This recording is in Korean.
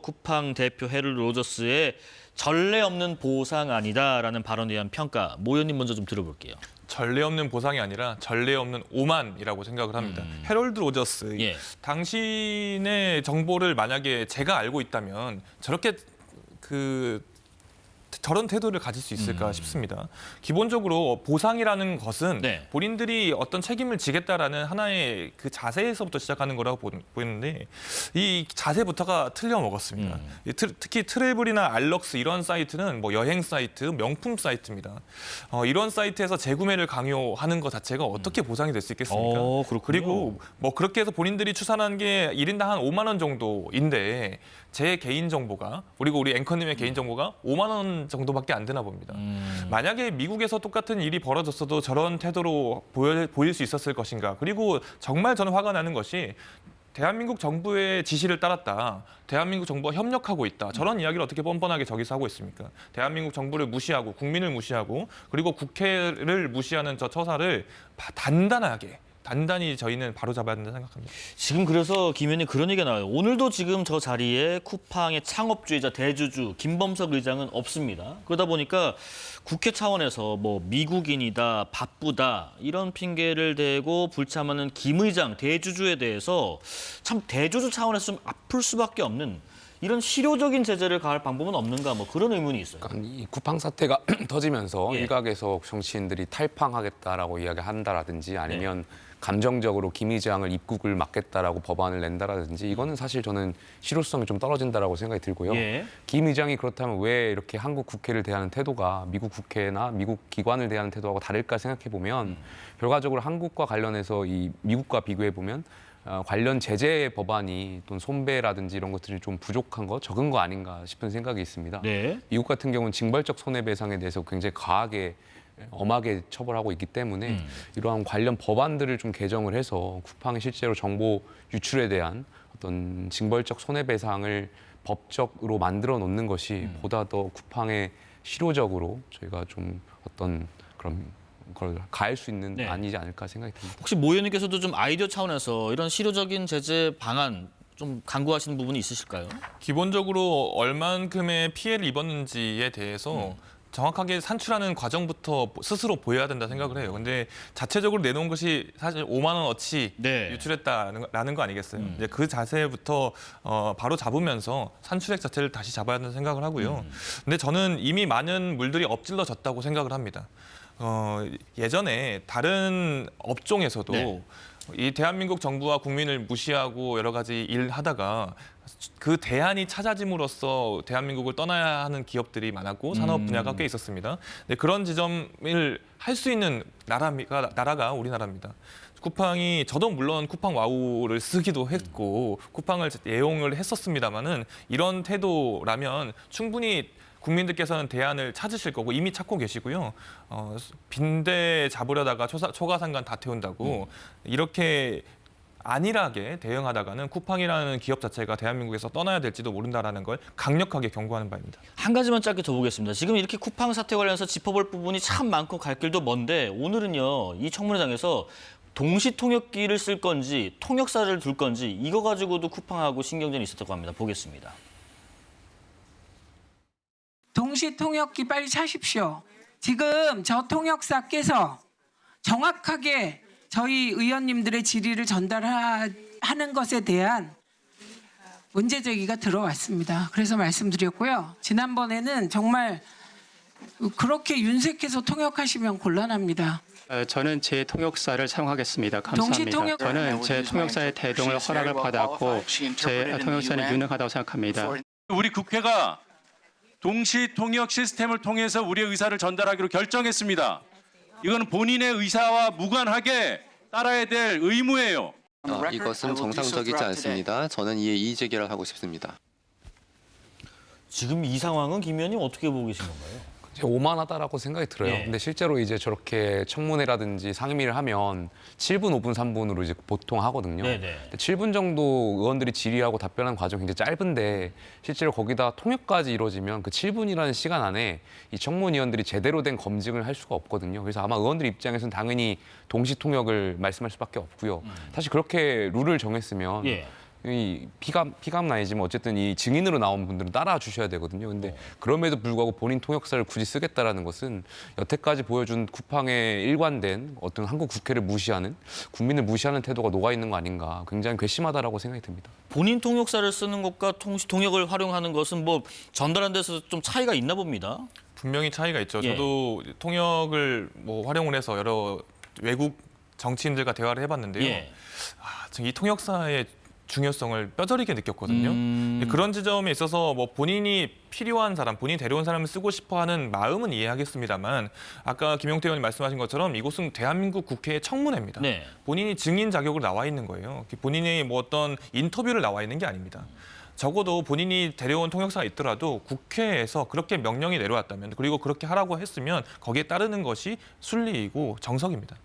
쿠팡 대표 헤럴 로저스의 전례 없는 보상안이다라는 발언에 대한 평가, 모 의원님 먼저 좀 들어볼게요. 전례 없는 보상이 아니라 전례 없는 오만이라고 생각을 합니다. 해럴드 로저스, 예. 당신의 정보를 만약에 제가 알고 있다면 저렇게 저런 태도를 가질 수 있을까 싶습니다. 기본적으로 보상이라는 것은 네. 본인들이 어떤 책임을 지겠다라는 하나의 그 자세에서부터 시작하는 거라고 보이는데 이 자세부터가 틀려 먹었습니다. 특히 트래블이나 알럭스 이런 사이트는 뭐 여행 사이트, 명품 사이트입니다. 이런 사이트에서 재구매를 강요하는 것 자체가 어떻게 보상이 될 수 있겠습니까? 그리고 뭐 그렇게 해서 본인들이 추산한 게 1인당 한 5만 원 정도인데 제 개인 정보가 그리고 우리 앵커님의 개인 정보가 5만 원 정도밖에 안 되나 봅니다. 만약에 미국에서 똑같은 일이 벌어졌어도 저런 태도로 보일 수 있었을 것인가. 그리고 정말 저는 화가 나는 것이 대한민국 정부의 지시를 따랐다. 대한민국 정부와 협력하고 있다. 저런 이야기를 어떻게 뻔뻔하게 저기서 하고 있습니까? 대한민국 정부를 무시하고 국민을 무시하고 그리고 국회를 무시하는 저 처사를 단단히 저희는 바로잡아야 된다고 생각합니다. 지금 그래서 김 의원님 그런 얘기가 나와요. 오늘도 지금 저 자리에 쿠팡의 창업주이자 대주주 김범석 의장은 없습니다. 그러다 보니까 국회 차원에서 뭐 미국인이다, 바쁘다 이런 핑계를 대고 불참하는 김 의장, 대주주에 대해서 참 대주주 차원에서 좀 아플 수밖에 없는 이런 실효적인 제재를 가할 방법은 없는가 뭐 그런 의문이 있어요. 그러니까 이 쿠팡 사태가 터지면서 예. 일각에서 정치인들이 탈팡하겠다라고 이야기한다라든지 아니면 감정적으로 김 의장을 입국을 막겠다라고 법안을 낸다라든지 이거는 사실 저는 실효성이 좀 떨어진다라고 생각이 들고요. 예. 김 의장이 그렇다면 왜 이렇게 한국 국회를 대하는 태도가 미국 국회나 미국 기관을 대하는 태도하고 다를까 생각해 보면 결과적으로 한국과 관련해서 이 미국과 비교해 보면 관련 제재 법안이 또 손배라든지 이런 것들이 좀 부족한 거, 적은 거 아닌가 싶은 생각이 있습니다. 네. 미국 같은 경우는 징벌적 손해배상에 대해서 굉장히 과하게 엄하게 처벌하고 있기 때문에 이러한 관련 법안들을 좀 개정을 해서 쿠팡이 실제로 정보 유출에 대한 어떤 징벌적 손해배상을 법적으로 만들어 놓는 것이 보다 더 쿠팡에 실효적으로 저희가 좀 어떤 그런 걸 가할 수 있는 네. 아니지 않을까 생각이 듭니다. 혹시 모 의원님께서도 좀 아이디어 차원에서 이런 실효적인 제재 방안 좀 강구하시는 부분이 있으실까요? 기본적으로 얼만큼의 피해를 입었는지에 대해서 정확하게 산출하는 과정부터 스스로 보여야 된다 생각을 해요. 근데 자체적으로 내놓은 것이 사실 5만 원어치 네. 유출했다라는 거 아니겠어요? 이제 그 자세부터 바로 잡으면서 산출액 자체를 다시 잡아야 된다는 생각을 하고요. 근데 저는 이미 많은 물들이 엎질러졌다고 생각을 합니다. 예전에 다른 업종에서도 네. 이 대한민국 정부와 국민을 무시하고 여러 가지 일 하다가 그 대안이 찾아짐으로써 대한민국을 떠나야 하는 기업들이 많았고 산업 분야가 꽤 있었습니다. 네, 그런 지점을 할 수 있는 나라가 우리나라입니다. 쿠팡이 저도 물론 쿠팡 와우를 쓰기도 했고 쿠팡을 애용을 했었습니다마는 이런 태도라면 충분히 국민들께서는 대안을 찾으실 거고 이미 찾고 계시고요. 빈대 잡으려다가 초가상간 다 태운다고 이렇게 안일하게 대응하다가는 쿠팡이라는 기업 자체가 대한민국에서 떠나야 될지도 모른다라는 걸 강력하게 경고하는 바입니다. 한 가지만 짧게 더 보겠습니다. 지금 이렇게 쿠팡 사태 관련해서 짚어볼 부분이 참 많고 갈 길도 먼데 오늘은요. 이 청문회장에서 동시통역기를 쓸 건지 통역사를 둘 건지 이거 가지고도 쿠팡하고 신경전이 있었다고 합니다. 보겠습니다. 동시통역기 빨리 차십시오. 지금 저 통역사께서 정확하게 저희 의원님들의 질의를 전달하는 것에 대한 문제제기가 들어왔습니다. 그래서 말씀드렸고요. 지난번에는 정말 그렇게 윤색해서 통역하시면 gon란합니다. 저는 제 통역사를 사용하겠습니다. 감사합니다. 저는 제 통역사의 대동을 허락을 받았고 제 통역사는 유능하다고 생각합니다. 우리 국회가 동시 통역 시스템을 통해서 우리의 의사를 전달하기로 결정했습니다. 이건 본인의 의사와 무관하게 따라야 될 의무예요. 이것은 정상적이지 않습니다. 저는 이에 이의 제기를 하고 싶습니다. 지금 이 상황은 김 의원님 어떻게 보고 계신 건가요? 오만하다라고 생각이 들어요. 예. 근데 실제로 이제 저렇게 청문회라든지 상임위를 하면 7분, 5분, 3분으로 이제 보통 하거든요. 네네. 근데 7분 정도 의원들이 질의하고 답변하는 과정이 굉장히 짧은데 실제로 거기다 통역까지 이루어지면 그 7분이라는 시간 안에 이 청문위원들이 제대로 된 검증을 할 수가 없거든요. 그래서 아마 의원들 입장에서는 당연히 동시 통역을 말씀할 수밖에 없고요. 사실 그렇게 룰을 정했으면 예. 이 피감은 아니지만 어쨌든 이 증인으로 나온 분들은 따라 주셔야 되거든요. 근데 그럼에도 불구하고 본인 통역사를 굳이 쓰겠다라는 것은 여태까지 보여준 쿠팡의 일관된 어떤 한국 국회를 무시하는, 국민을 무시하는 태도가 녹아 있는 거 아닌가, 굉장히 괘씸하다라고 생각이 듭니다. 본인 통역사를 쓰는 것과 통역을 활용하는 것은 뭐 전달하는 데서 좀 차이가 있나 봅니다. 분명히 차이가 있죠. 예. 저도 통역을 뭐 활용을 해서 여러 외국 정치인들과 대화를 해봤는데요. 예. 이 통역사의 중요성을 뼈저리게 느꼈거든요. 그런 지점에 있어서 뭐 본인이 필요한 사람, 본인이 데려온 사람을 쓰고 싶어하는 마음은 이해하겠습니다만 아까 김용태 의원이 말씀하신 것처럼 이곳은 대한민국 국회의 청문회입니다. 네. 본인이 증인 자격으로 나와 있는 거예요. 본인이 뭐 어떤 인터뷰를 나와 있는 게 아닙니다. 적어도 본인이 데려온 통역사가 있더라도 국회에서 그렇게 명령이 내려왔다면, 그리고 그렇게 하라고 했으면 거기에 따르는 것이 순리이고 정석입니다.